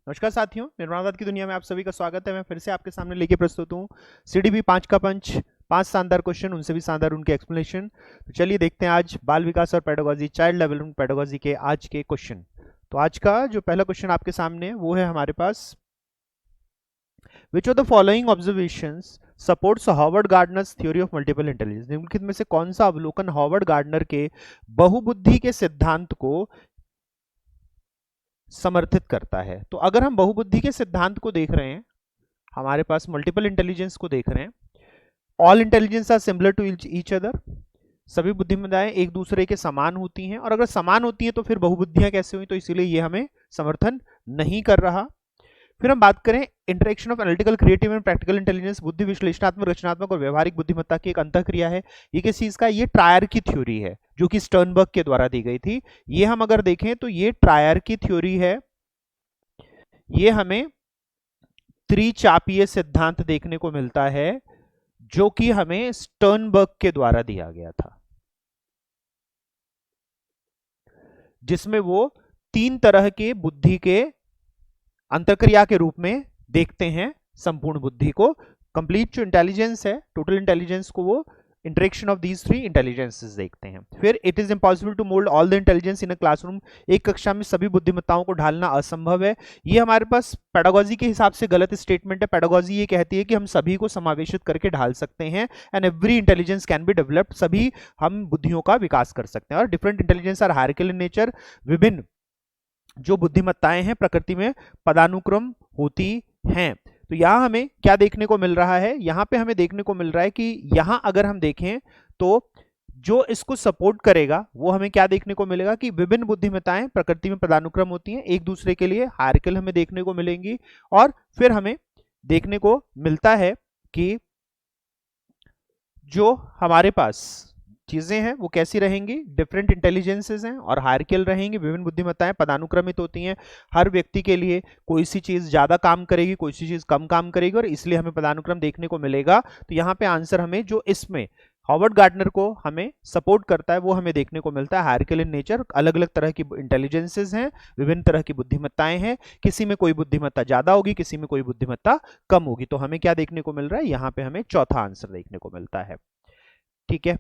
नमस्कार साथियों, निर्माणवाद की दुनिया में आप सभी का स्वागत है। मैं फिर से आपके सामने लेके प्रस्तुत हूँ सीडीपी 5 का पंच, 5 शानदार क्वेश्चन, उनसे भी शानदार उनके एक्सप्लेनेशन। तो चलिए देखते हैं आज बाल विकास और पेडागोजी, चाइल्ड डेवलपमेंट पेडागोजी के आज के क्वेश्चन। तो आज का जो पहला क्वेश्चन आपके सामने है वो है हमारे पास, which of the following observations supports Howard Gardner's theory of multiple intelligence. निम्नलिखित में से कौन सा अवलोकन हॉवर्ड गार्डनर के बहुबुद्धि के सिद्धांत को समर्थित करता है। तो अगर हम बहुबुद्धि के सिद्धांत को देख रहे हैं, हमारे पास मल्टीपल इंटेलिजेंस को देख रहे हैं, all intelligence are similar to each other, सभी बुद्धिमत्ताएं एक दूसरे के समान होती हैं, और अगर समान होती हैं तो फिर बहुबुद्धियां कैसे हुई, तो इसीलिए ये हमें समर्थन नहीं कर रहा। फिर हम बात करें interaction of analytical, creative and practical intelligence, बुद्धि विश्लेषणात्मक, रचनात्मक और व्यवहारिक बुद्धिमत्ता की एक अंतःक्रिया है। ये किस चीज का, ये ट्रायर की थ्योरी है जो कि स्टर्नबर्ग के द्वारा दी गई थी। ये हम अगर देखें तो ये ट्रायर की थ्योरी है। ये हमें त्रिचापीय सिद्धांत देखने को मिलता है जो कि हमें स्टर्नबर्ग के द्वारा दिया गया था, जिसमें वो 3 तरह के बुद्धि के अंतर्क्रिया के रूप में देखते हैं संपूर्ण बुद्धि को। कंप्लीट जो इंटेलिजेंस है, टोटल इंटेलिजेंस को वो इंटरेक्शन ऑफ दीज 3 इंटेलिजेंसेस देखते हैं। फिर it is impossible to mould all the intelligence in a classroom, एक कक्षा में सभी बुद्धिमत्ताओं को ढालना असंभव है। ये हमारे पास पेडागोजी के हिसाब से गलत स्टेटमेंट है। पेडागोजी ये कहती है कि हम सभी को समावेशित करके ढाल सकते हैं, and every intelligence can be developed, सभी हम बुद्धियों का विकास कर सकते हैं। और different intelligence are hierarchical in nature, विभिन्न जो बुद्धिमत्ताएं हैं प्रकृति में पदानुक्रम होती हैं। तो यहां हमें क्या देखने को मिल रहा है, यहां पे हमें देखने को मिल रहा है कि यहां अगर हम देखें तो जो इसको सपोर्ट करेगा वो हमें क्या देखने को मिलेगा कि विभिन्न बुद्धिमत्ताएं प्रकृति में पदानुक्रम होती हैं, एक दूसरे के लिए हायरार्किकल हमें देखने को मिलेंगी। और फिर हमें देखने को मिलता है कि जो हमारे पास चीजें हैं वो कैसी रहेंगी, डिफरेंट इंटेलिजेंसेस हैं और हायरार्किकल रहेंगी, विभिन्न बुद्धिमत्ताएं पदानुक्रमित होती हैं। हर व्यक्ति के लिए कोई सी चीज ज्यादा काम करेगी, कोई सी चीज कम काम करेगी, और इसलिए हमें पदानुक्रम देखने को मिलेगा। तो यहाँ पे आंसर हमें जो इसमें हॉवर्ड गार्डनर को हमें सपोर्ट करता है वो हमें देखने को मिलता है, हायरार्किकल इन नेचर। अलग अलग तरह की इंटेलिजेंसेस हैं, विभिन्न तरह की बुद्धिमत्ताएं हैं, किसी में कोई बुद्धिमत्ता ज्यादा होगी, किसी में कोई बुद्धिमत्ता कम होगी। तो हमें क्या देखने को मिल रहा है, यहाँ पे हमें चौथा आंसर देखने को मिलता है। ठीक है,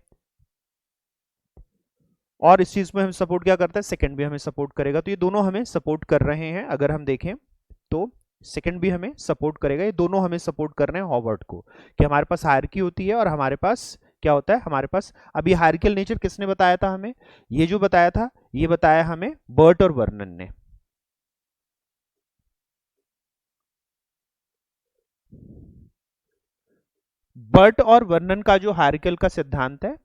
और इस चीज में हम सपोर्ट क्या करता है, सेकंड भी हमें सपोर्ट करेगा। तो ये दोनों हमें सपोर्ट कर रहे हैं। अगर हम देखें तो सेकंड भी हमें सपोर्ट करेगा, ये दोनों हमें सपोर्ट कर रहे हैं हॉवर्ड को, कि हमारे पास हायरार्की होती है और हमारे पास क्या होता है, हमारे पास अभी हायरार्किकल नेचर किसने बताया था हमें, ये जो बताया था, ये बताया हमें बर्ट और वर्नन ने। बर्ट और वर्नन का जो हायरार्किकल का सिद्धांत है,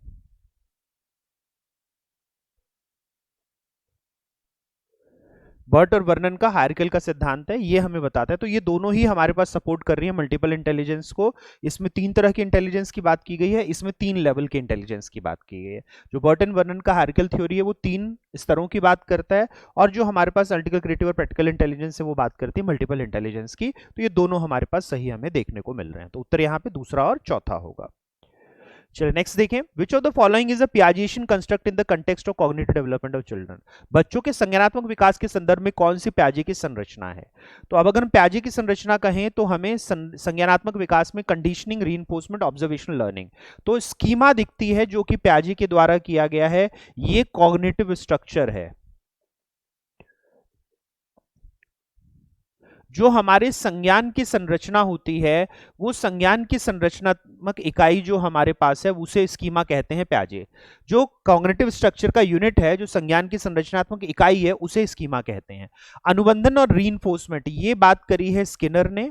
बर्ट और वर्नन का हायरार्किकल का सिद्धांत है, ये हमें बताता है। तो ये दोनों ही हमारे पास सपोर्ट कर रही है मल्टीपल इंटेलिजेंस को। इसमें 3 तरह की इंटेलिजेंस की बात की गई है, इसमें 3 लेवल के इंटेलिजेंस की बात की गई है। जो बर्ट एंड वर्नन का हायरार्किकल थ्योरी है वो 3 स्तरों की बात करता है, और जो हमारे पास एनालिटिकल, क्रिएटिव और प्रैक्टिकल इंटेलिजेंस है वो बात करती है मल्टीपल इंटेलिजेंस की। तो ये दोनों हमारे पास सही हमें देखने को मिल रहे हैं। तो उत्तर यहाँ पे दूसरा और चौथा होगा। चलिए नेक्स्ट देखें, which of the following is a Piagetian construct in the context of cognitive development of children. बच्चों के संज्ञानात्मक विकास के संदर्भ में कौन सी पियाजे की संरचना है। तो अब अगर हम पियाजे की संरचना कहें तो हमें संज्ञानात्मक विकास में कंडीशनिंग, रीइंफोर्समेंट, ऑब्जर्वेशनल लर्निंग, तो स्कीमा दिखती है जो कि पियाजे के द्वारा किया गया है। ये कॉग्निटिव स्ट्रक्चर है। जो हमारे संज्ञान की संरचना होती है, वो संज्ञान की संरचनात्मक इकाई जो हमारे पास है उसे स्कीमा कहते हैं पियाजे। जो कॉग्निटिव स्ट्रक्चर का यूनिट है, जो संज्ञान की संरचनात्मक इकाई है, उसे स्कीमा कहते हैं। अनुबंधन और रीइंफोर्समेंट, ये बात करी है स्किनर ने।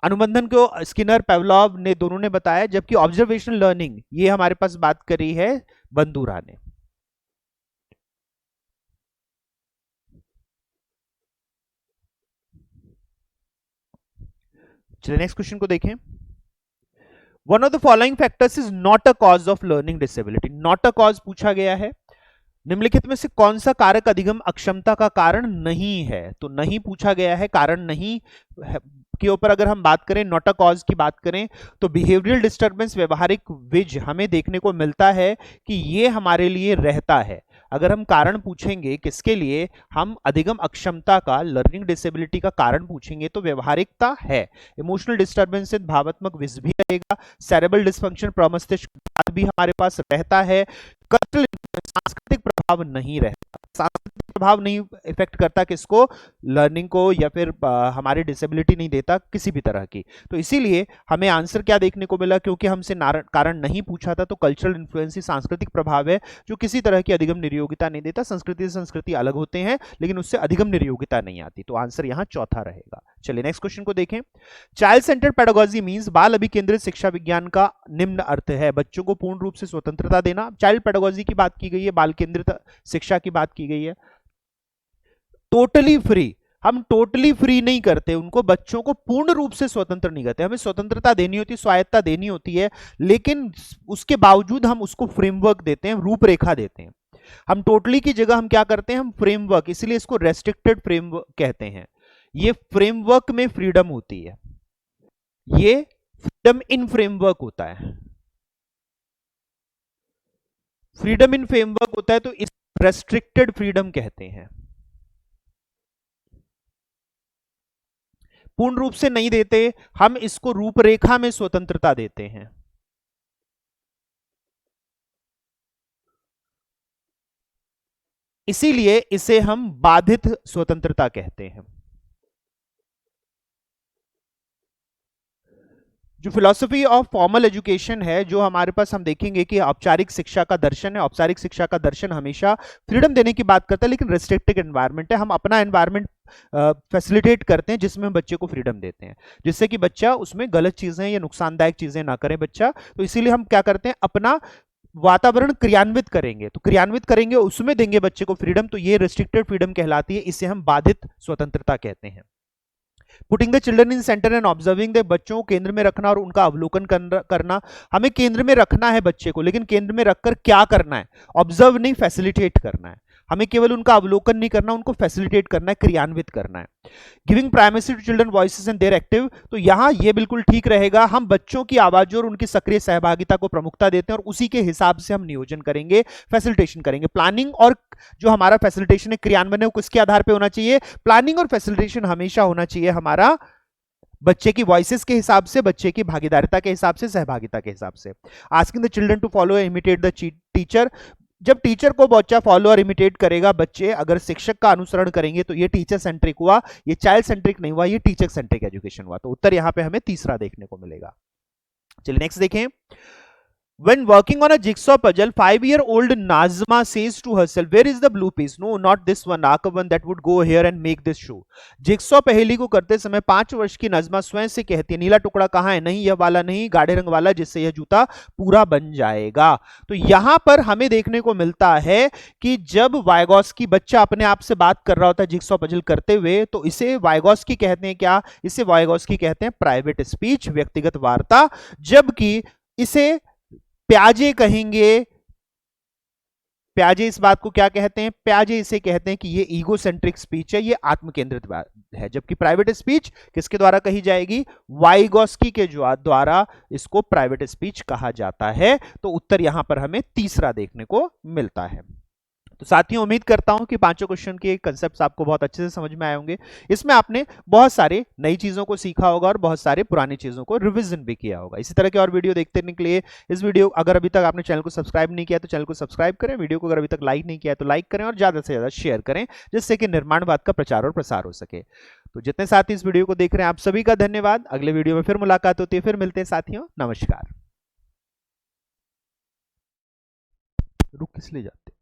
अनुबंधन को स्किनर, पेवलॉव ने, दोनों ने बताया, जबकि ऑब्जर्वेशनल लर्निंग ये हमारे पास बात करी है बंदूरा ने। चलिए नेक्स्ट क्वेश्चन को देखें। One of the following factors is not a cause of learning disability. Not a cause पूछा गया है, निम्नलिखित में से कौन सा कारक अधिगम अक्षमता का कारण नहीं है। तो नहीं पूछा गया है, कारण नहीं के ऊपर अगर हम बात करें, नॉट अ कॉज की बात करें, तो बिहेवियरल डिस्टर्बेंस, व्यवहारिक विज हमें देखने को मिलता है कि ये हमारे लिए रहता है। अगर हम कारण पूछेंगे किसके लिए, हम अधिगम अक्षमता का, लर्निंग डिसेबिलिटी का कारण पूछेंगे तो व्यवहारिकता है। इमोशनल डिस्टर्बेंस भावात्मक विष भी रहेगा, सेरेब्रल डिस्फंक्शन प्रमस्तिष्क भी हमारे पास रहता है। कल्चरल सांस्कृतिक प्रभाव नहीं रहता, सांस्कृतिक प्रभाव नहीं इफेक्ट करता किसको, लर्निंग को, या फिर हमारे डिसेबिलिटी नहीं देता किसी भी तरह की। तो इसीलिए हमें आंसर क्या देखने को मिला, क्योंकि हमसे कारण नहीं पूछा था, तो कल्चरल इन्फ्लुएंस ही सांस्कृतिक प्रभाव है जो किसी तरह की अधिगम निर्योगिता नहीं देता। संस्कृति से संस्कृति अलग होते हैं लेकिन उससे अधिगम निर्योगिता नहीं आती, तो आंसर यहां चौथा रहेगा। चलिए नेक्स्ट क्वेश्चन को देखें। चाइल्ड सेंटर्ड पेडागोजी मींस बाल अभिकेंद्रित शिक्षा विज्ञान का निम्न अर्थ है बच्चों को पूर्ण रूप से स्वतंत्रता देना। चाइल्ड पेडागोजी की बात की गई है, बाल केंद्रित शिक्षा की बात की गई है। टोटली फ्री, हम टोटली फ्री नहीं करते उनको, बच्चों को पूर्ण रूप से स्वतंत्र नहीं करते। हमें स्वतंत्रता देनी होती है, स्वायत्ता देनी होती है, लेकिन उसके बावजूद हम उसको फ्रेमवर्क देते हैं, रूपरेखा देते हैं। हम टोटली की जगह हम क्या करते हैं, हम फ्रेमवर्क, इसलिए इसको रेस्ट्रिक्टेड फ्रेमवर्क कहते हैं। ये फ्रेमवर्क में फ्रीडम होती है, ये फ्रीडम इन फ्रेमवर्क होता है, फ्रीडम इन फ्रेमवर्क होता है, तो इस रेस्ट्रिक्टेड फ्रीडम कहते हैं। पूर्ण रूप से नहीं देते, हम इसको रूपरेखा में स्वतंत्रता देते हैं। इसीलिए इसे हम बाधित स्वतंत्रता कहते हैं। जो फिलॉसफी ऑफ फॉर्मल एजुकेशन है, जो हमारे पास हम देखेंगे कि औपचारिक शिक्षा का दर्शन है, औपचारिक शिक्षा का दर्शन हमेशा फ्रीडम देने की बात करता है, लेकिन रेस्ट्रिक्टेड एनवायरनमेंट है। हम अपना एनवायरनमेंट फैसिलिटेट करते हैं जिसमें हम बच्चे को फ्रीडम देते हैं, जिससे कि बच्चा उसमें गलत चीजें या नुकसानदायक चीजें ना करे बच्चा। तो इसीलिए हम क्या करते हैं, अपना वातावरण क्रियान्वित करेंगे, तो क्रियान्वित करेंगे उसमें देंगे बच्चे को फ्रीडम, तो ये रेस्ट्रिक्टेड फ्रीडम कहलाती है, इसे हम बाधित स्वतंत्रता कहते हैं। Putting the children in centre and observing the, बच्चों को केंद्र में रखना और उनका अवलोकन करना। हमें केंद्र में रखना है बच्चे को, लेकिन केंद्र में रखकर क्या करना है, ऑब्जर्व नहीं, फैसिलिटेट करना है। हमें केवल उनका अवलोकन नहीं करना, उनको फैसिलिटेट करना है, क्रियान्वित करना है। Giving primacy to children voices and their active, तो यहां ये बिल्कुल ठीक रहेगा, हम बच्चों की आवाज और उनकी सक्रिय सहभागिता को प्रमुखता देते हैं और उसी के हिसाब से हम नियोजन करेंगे, फैसिलिटेशन करेंगे। प्लानिंग और जो हमारा फैसिलिटेशन है, क्रियान्वयन है, किसके आधार पर होना चाहिए, प्लानिंग और फैसिलिटेशन हमेशा होना चाहिए हमारा बच्चे की वॉइसेस के हिसाब से, बच्चे की भागीदारिता के हिसाब से, सहभागिता के हिसाब से। Asking the children to follow imitate the teacher, जब टीचर को बच्चा फॉलो और इमिटेट करेगा, बच्चे अगर शिक्षक का अनुसरण करेंगे तो ये टीचर सेंट्रिक हुआ, ये चाइल्ड सेंट्रिक नहीं हुआ, ये टीचर सेंट्रिक एजुकेशन हुआ। तो उत्तर यहां पे हमें तीसरा देखने को मिलेगा। चलिए नेक्स्ट देखें। When working on a jigsaw puzzle, 5-year-old Nazma says to herself, "Where is the blue piece? No, not this one, darker one that would go here and make this shoe." Jigsaw पहेली को करते समय 5 वर्ष की नज़मा स्वयं से कहती है, नीला टुकड़ा कहाँ है, नहीं यह वाला नहीं, गाढ़े रंग वाला, जिससे यह जूता पूरा बन जाएगा। तो यहां पर हमें देखने को मिलता है कि जब वाइगॉस्की बच्चा अपने आप से बात कर रहा होता है जिक्सॉ पजल करते हुए, तो इसे वाइगॉस्की कहते हैं क्या, इसे वाइगॉस्की कहते हैं प्राइवेट स्पीच, व्यक्तिगत वार्ता, जबकि इसे प्याजे कहेंगे। प्याजे इस बात को क्या कहते हैं, प्याजे इसे कहते हैं कि ये ईगोसेंट्रिक स्पीच है, ये आत्मकेंद्रित है, जबकि प्राइवेट स्पीच किसके द्वारा कही जाएगी, वाइगॉस्की के द्वारा इसको प्राइवेट स्पीच कहा जाता है। तो उत्तर यहां पर हमें तीसरा देखने को मिलता है। तो साथियों, उम्मीद करता हूं कि पांचों क्वेश्चन के कंसेप्ट्स आपको बहुत अच्छे से समझ में आए होंगे। इसमें आपने बहुत सारे नई चीजों को सीखा होगा और बहुत सारे पुरानी चीजों को रिवीजन भी किया होगा। इसी तरह के और वीडियो देखते रहने के लिए इस वीडियो, अगर अभी तक आपने चैनल को सब्सक्राइब नहीं किया तो चैनल को सब्सक्राइब करें, वीडियो को अगर अभी तक लाइक नहीं किया तो लाइक करें और ज्यादा से ज्यादा शेयर करें, जिससे कि निर्माणवाद का प्रचार और प्रसार हो सके। तो जितने साथी इस वीडियो को देख रहे हैं, आप सभी का धन्यवाद। अगले वीडियो में फिर मुलाकात होती है, फिर मिलते हैं साथियों, नमस्कार। रुक किस लिए जाते